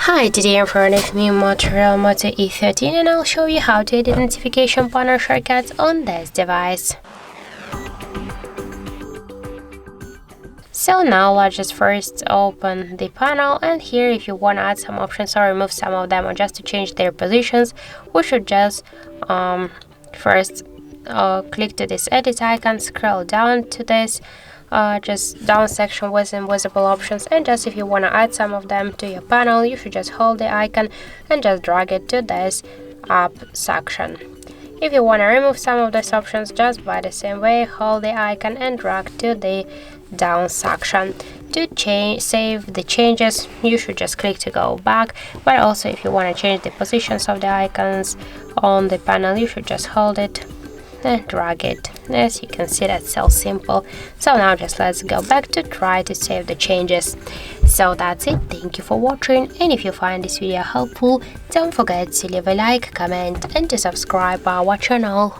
Hi, today I'm front of me Motorola Moto E13 and I'll show you how to edit notification panel shortcuts on this device. So now let's just first open the panel, and here if you want to add some options or remove some of them or just to change their positions, we should just first click to this edit icon, scroll down to this just down section with invisible options, and just if you want to add some of them to your panel, you should just hold the icon and just drag it to this up section. If you want to remove some of these options, just by the same way, hold the icon and drag to the down section. To save the changes, you should just click to go back, but also if you want to change the positions of the icons on the panel, you should just hold it and drag it. As you can see, that's so simple. So now just let's go back to try to save the changes. So that's it. Thank you for watching, and if you find this video helpful, don't forget to leave a like, comment and to subscribe our channel.